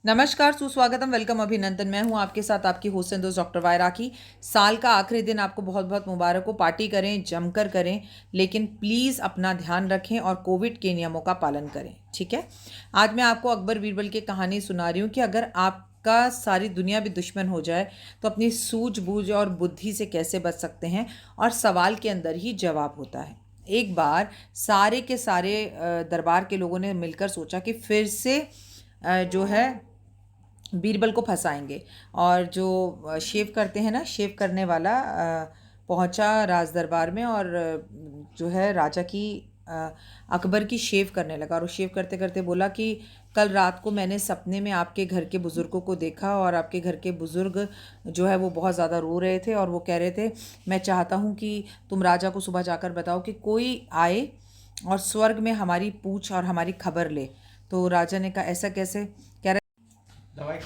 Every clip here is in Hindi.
नमस्कार, सुस्वागतम, वेलकम, अभिनंदन। मैं हूं आपके साथ आपकी होस्ट एंड दोस्त डॉक्टर वायरा की। साल का आखिरी दिन आपको बहुत बहुत मुबारक हो। पार्टी करें, जमकर करें, लेकिन प्लीज़ अपना ध्यान रखें और कोविड के नियमों का पालन करें, ठीक है। आज मैं आपको अकबर बीरबल की कहानी सुना रही हूँ कि अगर आपका सारी दुनिया भी दुश्मन हो जाए तो अपनी सूझबूझ और बुद्धि से कैसे बच सकते हैं, और सवाल के अंदर ही जवाब होता है। एक बार सारे के सारे दरबार के लोगों ने मिलकर सोचा कि फिर से जो है बीरबल को फंसाएंगे। और जो शेव करते हैं ना, शेव करने वाला पहुंचा राज दरबार में, और जो है राजा की अकबर की शेव करने लगा। और शेव करते करते बोला कि कल रात को मैंने सपने में आपके घर के बुज़ुर्गों को देखा, और आपके घर के बुज़ुर्ग जो है वो बहुत ज़्यादा रो रहे थे, और वो कह रहे थे मैं चाहता हूँ कि तुम राजा को सुबह जाकर बताओ कि कोई आए और स्वर्ग में हमारी पूछ और हमारी खबर ले। तो राजा ने कहा ऐसा कैसे? कह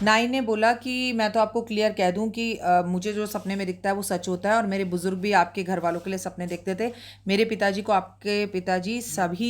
नाई ने बोला कि मैं तो आपको क्लियर कह दूं कि मुझे जो सपने में दिखता है वो सच होता है, और मेरे बुजुर्ग भी आपके घर वालों के लिए सपने देखते थे। मेरे पिताजी को आपके पिताजी सभी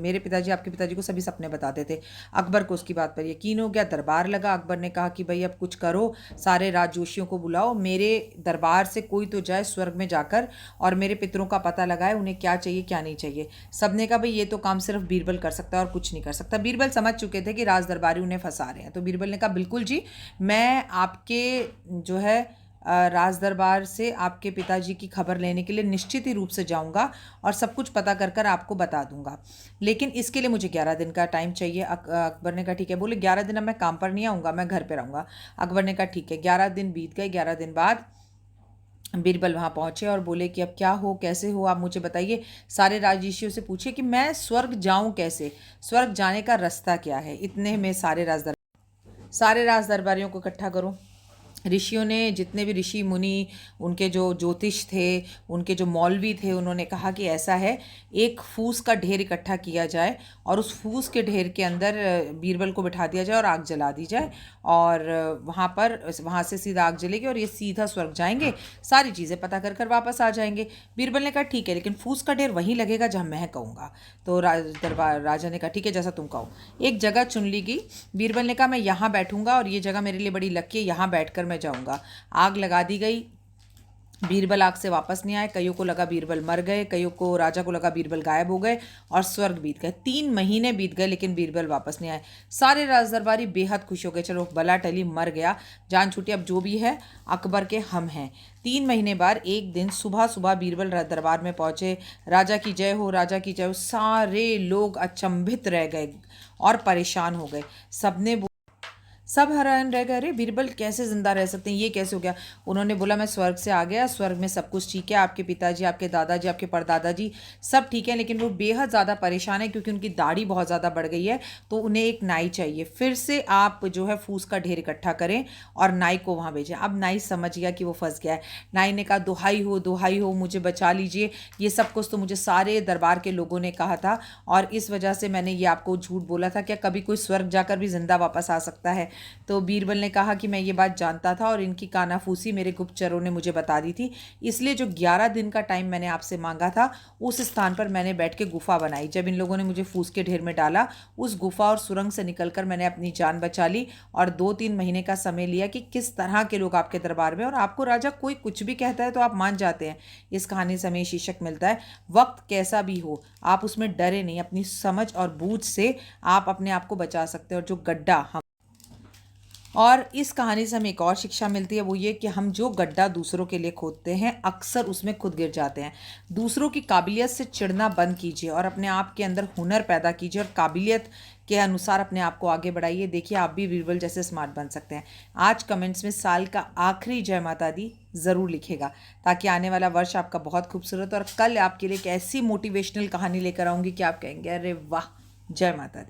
मेरे पिताजी आपके पिताजी को सभी सपने बताते थे। अकबर को उसकी बात पर यकीन हो गया। दरबार लगा। अकबर ने कहा कि भाई अब कुछ करो, सारे राजजोशियों को बुलाओ, मेरे दरबार से कोई तो जाए स्वर्ग में जाकर और मेरे पितरों का पता लगाए, उन्हें क्या चाहिए क्या नहीं चाहिए। सबने कहा भाई ये तो काम सिर्फ बीरबल कर सकता है और कुछ नहीं कर सकता। बीरबल समझ चुके थे कि राज दरबारी उन्हें फंसा रहे हैं, तो बीरबल ने कहा बिल्कुल जी, मैं आपके जो है राज दरबार से आपके पिताजी की खबर लेने के लिए निश्चित ही रूप से जाऊंगा और सब कुछ पता कर कर आपको बता दूंगा, लेकिन इसके लिए मुझे 11 दिन का टाइम चाहिए। अकबर ने कहा ठीक है। बोले 11 दिन अब मैं काम पर नहीं आऊँगा, मैं घर पर रहूँगा। अकबर ने कहा ठीक है। 11 दिन बीत गए। 11 दिन बाद बीरबल वहाँ पहुँचे और बोले कि अब क्या हो, कैसे हो, आप मुझे बताइए। सारे राजऋषियों से पूछे कि मैं स्वर्ग जाऊँ कैसे, स्वर्ग जाने का रास्ता क्या है। इतने में सारे राज दरबारियों को इकट्ठा करो। ऋषियों ने, जितने भी ऋषि मुनि, उनके जो ज्योतिष थे, उनके जो मौलवी थे, उन्होंने कहा कि ऐसा है, एक फूस का ढेर इकट्ठा किया जाए और उस फूस के ढेर के अंदर बीरबल को बिठा दिया जाए और आग जला दी जाए, और वहाँ से सीधा आग जलेगी और ये सीधा स्वर्ग जाएंगे, सारी चीज़ें पता कर कर वापस आ जाएंगे। बीरबल ने कहा ठीक है, लेकिन फूस का ढेर वहीं लगेगा जहाँ मैं कहूँगा। तो दरबार राजा ने कहा ठीक है, जैसा तुम कहो। एक जगह चुन ली गई। बीरबल ने कहा मैं यहाँ बैठूंगा और ये जगह मेरे लिए बड़ी लकी है, यहाँ बैठकर मैं जाऊंगा। आग लगा दी गई। बीरबल आग से वापस नहीं आए। कईयों को लगा बीरबल मर गए, कईयों को, राजा को लगा बीरबल गायब हो गए, और स्वर्ग बीत गए। 3 महीने बीत गए, लेकिन बीरबल वापस नहीं आए। सारे राज दरबारी बेहद खुश हो गए, चलो बला टली, मर गया, जान छूटी, अब जो भी है अकबर के हम हैं। 3 महीने बाद एक दिन सुबह सुबह बीरबल दरबार में पहुंचे। राजा की जय हो, राजा की जय हो। सारे लोग अचंभित रह गए और परेशान हो गए। सब हैरान रह गए, अरे बीरबल कैसे जिंदा रह सकते हैं, ये कैसे हो गया। उन्होंने बोला मैं स्वर्ग से आ गया, स्वर्ग में सब कुछ ठीक है, आपके पिताजी, आपके दादाजी, आपके परदादाजी सब ठीक है, लेकिन वो बेहद ज़्यादा परेशान है क्योंकि उनकी दाढ़ी बहुत ज़्यादा बढ़ गई है, तो उन्हें एक नाई चाहिए। फिर से आप जो है फूस का ढेर इकट्ठा करें और नाई को वहाँ भेजें। अब नाई समझ गया कि वो फंस गया है। नाई ने कहा दुहाई हो, मुझे बचा लीजिए, ये सब कुछ तो मुझे सारे दरबार के लोगों ने कहा था, और इस वजह से मैंने ये आपको झूठ बोला था। क्या कभी कोई स्वर्ग जाकर भी जिंदा वापस आ सकता है? तो बीरबल ने कहा कि मैं ये बात जानता था और इनकी कानाफूसी मेरे गुप्तचरों ने मुझे बता दी थी, इसलिए जो 11 दिन का टाइम मैंने आपसे मांगा था उस स्थान पर मैंने बैठ के गुफा बनाई। जब इन लोगों ने मुझे फूस के ढेर में डाला, उस गुफा और सुरंग से निकलकर मैंने अपनी जान बचा ली, और 2-3 महीने का समय लिया कि किस तरह के लोग आपके दरबार में, और आपको राजा कोई कुछ भी कहता है तो आप मान जाते हैं। इस कहानी से हमें शीर्षक मिलता है, वक्त कैसा भी हो आप उसमें डरे नहीं, अपनी समझ और बूझ से आप अपने आप को बचा सकते हैं। और जो गड्ढा हम और इस कहानी से हमें एक और शिक्षा मिलती है, वो ये कि हम जो गड्ढा दूसरों के लिए खोदते हैं अक्सर उसमें खुद गिर जाते हैं। दूसरों की काबिलियत से चिढ़ना बंद कीजिए और अपने आप के अंदर हुनर पैदा कीजिए और काबिलियत के अनुसार अपने आप को आगे बढ़ाइए। देखिए आप भी बीरबल जैसे स्मार्ट बन सकते हैं। आज कमेंट्स में साल का आखिरी जय माता दी ज़रूर लिखेगा, ताकि आने वाला वर्ष आपका बहुत खूबसूरत, और कल आपके लिए एक ऐसी मोटिवेशनल कहानी लेकर आऊँगी कि आप कहेंगे अरे वाह, जय माता दी।